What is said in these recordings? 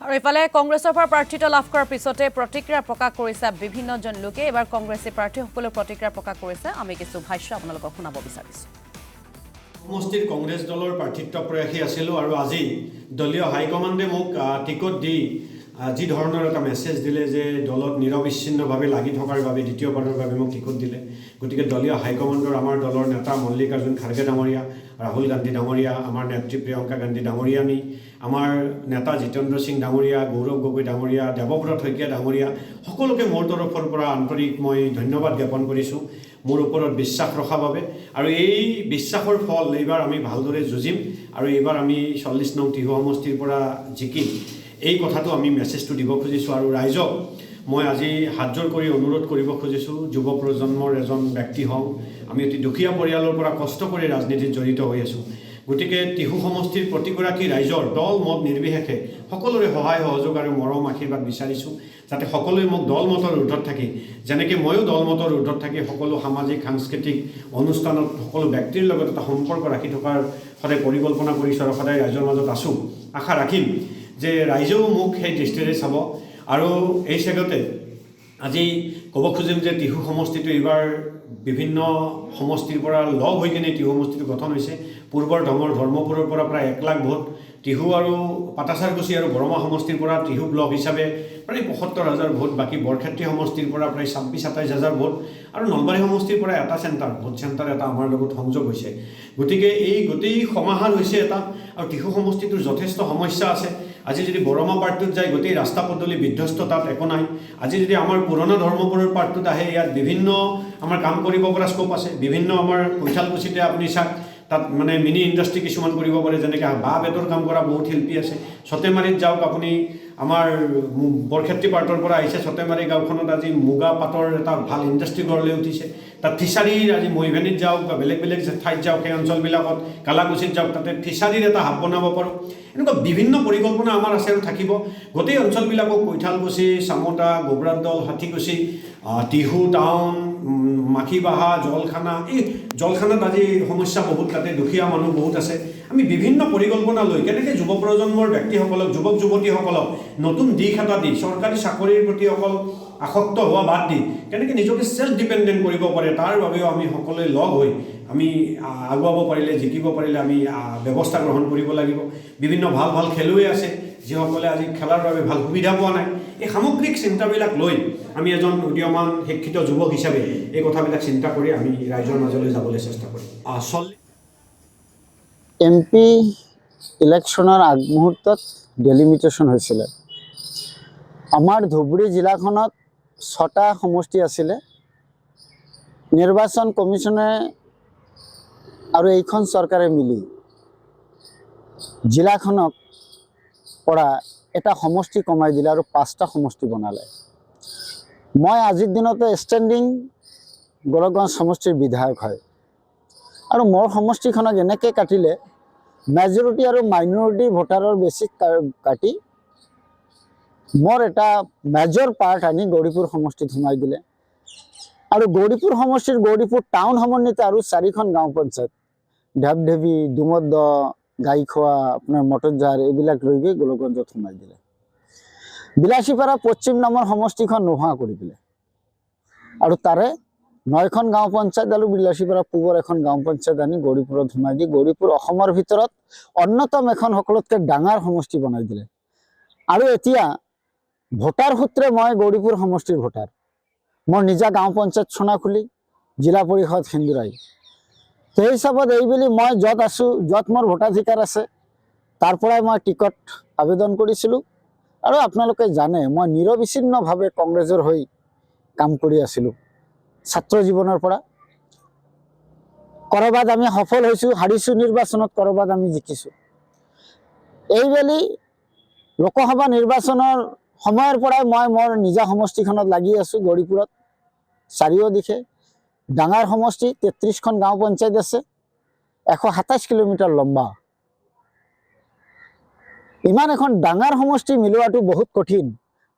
আৰু ইফালে কংগ্ৰেছৰ পৰা প্ৰাৰ্থিত্ব লাভ কৰাৰ পিছতে প্ৰতিক্ৰিয়া প্ৰকাশ কৰিছে বিভিন্নজন লোকে। এবাৰ কংগ্ৰেছী প্ৰাৰ্থীসকলে প্ৰতিক্ৰিয়া প্ৰকাশ কৰিছে। আমি কিছু ভাষ্য আপোনালোকক শুনাব বিচাৰিছোঁ। সমষ্টিৰ কংগ্ৰেছ দলৰ প্ৰাৰ্থিত্ব প্ৰয়াসী আছিলোঁ আৰু আজি দলীয় হাইকমাণ্ডে মোক টিকট দি যি ধৰণৰ এটা মেছেজ দিলে যে দলত নিৰবিচ্ছিন্নভাৱে লাগি থকাৰ বাবে দ্বিতীয়বাৰৰ বাবে মোক টিকট দিলে। গতিকে দলীয় হাইকমাণ্ডৰ আমাৰ দলৰ নেতা মল্লিকাৰ্জুন খাৰ্গে ডাঙৰীয়া, ৰাহুল গান্ধী ডাঙৰীয়া, আমাৰ নেত্ৰী প্ৰিয়ংকা গান্ধী ডাঙৰীয়ানী, আমাৰ নেতা জিতেন্দ্ৰ সিং ডাঙৰীয়া, গৌৰৱ গগৈ ডাঙৰীয়া, দেৱব্ৰত শইকীয়া ডাঙৰীয়া, সকলোকে মোৰ তৰফৰ পৰা আন্তৰিক মই ধন্যবাদ জ্ঞাপন কৰিছোঁ মোৰ ওপৰত বিশ্বাস ৰখাৰ বাবে। আৰু এই বিশ্বাসৰ ফল এইবাৰ আমি ভালদৰে যুঁজিম আৰু এইবাৰ আমি 40 নং টিহু সমষ্টিৰ পৰা জিকিম, এই কথাটো আমি মেছেজটো দিব খুজিছোঁ। আৰু ৰাইজক মই আজি হাতজোৰ কৰি অনুৰোধ কৰিব খুজিছোঁ, যুৱ প্ৰজন্মৰ এজন ব্যক্তি হওঁ, আমি অতি দুখীয়া পৰিয়ালৰ পৰা কষ্ট কৰি ৰাজনীতিত জড়িত হৈ আছোঁ। গতিকে টিহু সমষ্টিৰ প্ৰতিগৰাকী ৰাইজৰ দল মত নিৰ্বিশেষে সকলোৰে সহায় সহযোগ আৰু মৰম আশীৰ্বাদ বিচাৰিছোঁ, যাতে সকলোৱে মোক দল মতৰ ঊৰ্ধত থাকি, যেনেকৈ ময়ো দল মতৰ ঊৰ্ধত থাকি সকলো সামাজিক সাংস্কৃতিক অনুষ্ঠানত সকলো ব্যক্তিৰ লগত এটা সম্পৰ্ক ৰাখি থকাৰ সদায় পৰিকল্পনা কৰিছোঁ আৰু সদায় ৰাইজৰ মাজত আছোঁ। আশা ৰাখিম যে ৰাইজেও মোক সেই দৃষ্টিৰে চাব। আৰু এই চেগতে আজি ক'ব খুজিম যে টিহু সমষ্টিটো এইবাৰ বিভিন্ন সমষ্টিৰ পৰা লগ হৈ কিনে টিহু সমষ্টিটো গঠন হৈছে। পূৰ্বৰ ধৰ্মপুৰৰ পৰা প্ৰায় 1 লাখ ভোট, টিহু আৰু পাটাচাৰকুছি আৰু বৰমা সমষ্টিৰ পৰা টিহু ব্লক হিচাপে প্ৰায় 75,000 ভোট, বাকী বৰক্ষেত্ৰী সমষ্টিৰ পৰা প্ৰায় 26-27,000 ভোট আৰু নলবাৰী সমষ্টিৰ পৰা এটা ভোট চেণ্টাৰ এটা আমাৰ লগত সংযোগ হৈছে। গতিকে এই গোটেই সমাহাৰ হৈছে এটা। আৰু টিহু সমষ্টিটোৰ যথেষ্ট সমস্যা আছে। আজি যদি বৰমা পাৰ্টটোত যায় গোটেই ৰাস্তা পদূলি বিধ্বস্ত, তাত একো নাই। আজি যদি আমাৰ পুৰণা ধৰ্মপুৰৰ পাৰ্টটোত আহে, ইয়াত বিভিন্ন আমাৰ কাম কৰিব পৰা স্কোপ আছে। বিভিন্ন আমাৰ কৈঠালকুছিতে আপুনি চাওক, তাত মানে মিনি ইণ্ডাষ্ট্ৰি কিছুমান কৰিব পাৰে, যেনেকৈ বাঁহ বেতৰ কাম কৰা বহুত শিল্পী আছে। ছটেমাৰীত যাওক আপুনি, আমাৰ বৰক্ষেত্ৰী পাৰ্টৰ পৰা আহিছে, ছটেমাৰী গাঁওখনত আজি মুগা পাটৰ এটা ভাল ইণ্ডাষ্ট্ৰি গঢ় লৈ উঠিছে। তাত ফিচাৰীৰ আজি মহিভেনীত যাওক বা বেলেগ বেলেগ ঠাইত যাওক, সেই অঞ্চলবিলাকত কালাকুছিত যাওক, তাতে ফিচাৰীৰ এটা হাব বনাব পাৰোঁ। এনেকুৱা বিভিন্ন পৰিকল্পনা আমাৰ আছে আৰু থাকিব। গোটেই অঞ্চলবিলাকক কৈঠালকুছি, চামোতা, গোবৰাদল, হাতীকুছি, টিহু টাউন, মাখিবাহা, জলখানা, এই জলখানাত আজি সমস্যা বহুত, তাতে দুখীয়া মানুহ বহুত আছে। আমি বিভিন্ন পৰিকল্পনা লৈ কেনেকৈ যুৱ প্ৰজন্মৰ ব্যক্তিসকলক, যুৱক যুৱতীসকলক নতুন দিশ এটা দি চৰকাৰী চাকৰিৰ প্ৰতি অকল আসক্ত হোৱা বাদ দি কেনেকৈ নিজকে ছেল্ফ ডিপেণ্ডেণ্ট কৰিব পাৰে, তাৰ বাবেও আমি সকলোৱে লগ হৈ আমি আগুৱাব পাৰিলে, জিকিব পাৰিলে আমি ব্যৱস্থা গ্ৰহণ কৰিব লাগিব। বিভিন্ন ভাল ভাল খেলুৱৈ আছে যিসকলে আজি খেলাৰ বাবে ভাল সুবিধা পোৱা নাই। এই সামগ্ৰিক চিন্তাবিলাক লৈ আমি এজন উদীয়মান শিক্ষিত যুৱক হিচাপে এই কথাবিলাক চিন্তা কৰি আমি ৰাইজৰ মাজলৈ যাবলৈ চেষ্টা কৰিম। MP ইলেকশ্যনৰ আগমুহূৰ্তত ডেলিমিটেশ্যন হৈছিলে। আমাৰ ধুবুৰী জিলাখনত 6টা সমষ্টি আছিলে। নিৰ্বাচন কমিশ্যনে আৰু এইখন চৰকাৰে মিলি জিলাখনক পৰা এটা সমষ্টি কমাই দিলে আৰু 5টা সমষ্টি বনালে। মই আজিৰ দিনতে ষ্টেণ্ডিং গোলকগঞ্জ সমষ্টিৰ বিধায়ক হয় আৰু মোৰ সমষ্টিখনক এনেকৈ কাটিলে, মেজৰিটি আৰু মাইনৰিটি ভোটাৰৰ বেছিক কাটি মোৰ এটা মেজৰ পাৰ্ট আনি গৌৰীপুৰ সমষ্টিত সোমাই দিলে। আৰু গৌৰীপুৰ সমষ্টিৰ গৌৰীপুৰ টাউন সমন্বিত আৰু 4খন গাঁও পঞ্চায়ত, ঢেপঢেপি, ডুমদ, গাইখোৱা, আপোনাৰ মটৰঝাৰ, এইবিলাক লৈ গৈ গোলকগঞ্জত সোমাই দিলে। বিলাসীপাৰা পশ্চিম নামৰ সমষ্টিখন নোহোৱা কৰি দিলে আৰু তাৰে 9খন গাঁও পঞ্চায়ত আৰু বিলাসীপাৰা পূবৰ এখন গাঁও পঞ্চায়ত আনি গৌৰীপুৰত সোমাই দি গৌৰীপুৰ অসমৰ ভিতৰত অন্যতম এখন সকলোতকৈ ডাঙৰ সমষ্টি বনাই দিলে। আৰু এতিয়া ভোটাৰ সূত্ৰে মই গৌৰীপুৰ সমষ্টিৰ ভোটাৰ। মোৰ নিজা গাঁও পঞ্চায়ত সোণাখুলি, জিলা পৰিষদ সিন্দুৰাই। সেই হিচাপত এইবুলি মই য'ত আছোঁ, য'ত মোৰ ভোটাধিকাৰ আছে, তাৰ পৰাই মই টিকট আবেদন কৰিছিলোঁ। আৰু আপোনালোকে জানে মই নিৰবিচ্ছিন্নভাৱে কংগ্ৰেছৰ হৈ কাম কৰি আছিলোঁ ছাত্ৰ জীৱনৰ পৰা। ক'ৰবাত আমি সফল হৈছোঁ, হাৰিছোঁ নিৰ্বাচনত, ক'ৰবাত আমি জিকিছোঁ। এইবেলি লোকসভা নিৰ্বাচনৰ সময়ৰ পৰাই মই মোৰ নিজা সমষ্টিখনত লাগি আছোঁ। গৌৰীপুৰত চাৰিওদিশে ডাঙৰ সমষ্টি, 33খন গাঁও পঞ্চায়ত আছে, 127 কিলোমিটাৰ লম্বা। ইমান এখন ডাঙৰ সমষ্টি মিলোৱাটো বহুত কঠিন।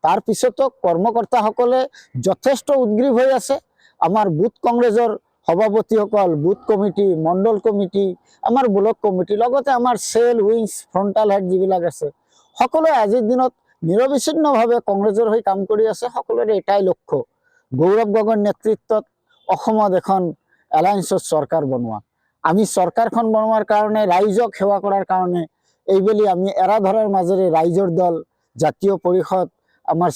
তাৰ পিছতো কৰ্মকৰ্তাসকলে যথেষ্ট উদ্গ্ৰীৱ হৈ আছে। আমাৰ বুথ কংগ্ৰেছৰ সভাপতিসকল, বুথ কমিটি, মণ্ডল কমিটি, আমাৰ ব্লক কমিটি, লগতে আমাৰ চেল, উইংছ, ফ্ৰণ্টাল হেড যিবিলাক আছে, সকলোৱে আজিৰ দিনত নিৰবিচ্ছিন্নভাৱে কংগ্ৰেছৰ হৈ কাম কৰি আছে। সকলোৰে এটাই লক্ষ্য, গৌৰৱ গগৈৰ নেতৃত্বত অসমত এখন এলায়েন্সৰ চৰকাৰ বনোৱা। আমি চৰকাৰখন বনোৱাৰ কাৰণে, ৰাইজক সেৱা কৰাৰ কাৰণে এইবেলি আমি এৰাধৰাৰ মাজেৰে ৰাইজৰ দল, জাতীয় পৰিষদ, আমাৰ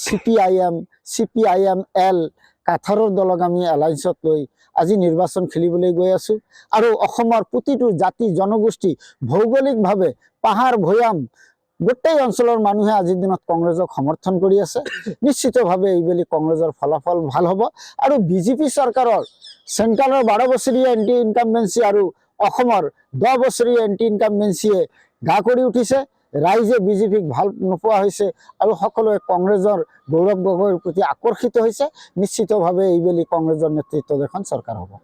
CPIM-L কাঠাৰৰ দলক আমি এলায়েন্সত লৈ আজি নিৰ্বাচন খেলিবলৈ গৈ আছোঁ। আৰু অসমৰ প্ৰতিটো জাতি জনগোষ্ঠী, ভৌগোলিকভাৱে পাহাৰ ভৈয়াম গোটেই অঞ্চলৰ মানুহে আজিৰ দিনত কংগ্ৰেছক সমৰ্থন কৰি আছে। নিশ্চিতভাৱে এইবেলি কংগ্ৰেছৰ ফলাফল ভাল হ'ব। আৰু বিজেপি চৰকাৰৰ চেণ্ট্ৰেলৰ 12 বছৰীয়া এণ্টি ইনকামবেঞ্চি আৰু অসমৰ 10 বছৰীয়া এণ্টি ইনকামবেঞ্চিয়ে গা কৰি উঠিছে। ৰাইজে বিজেপিক ভাল নোপোৱা হৈছে আৰু সকলোৱে কংগ্ৰেছৰ গৌৰৱ গগৈৰ প্ৰতি আকৰ্ষিত হৈছে। নিশ্চিতভাৱে এইবেলি কংগ্ৰেছৰ নেতৃত্বত এখন চৰকাৰ হ'ব।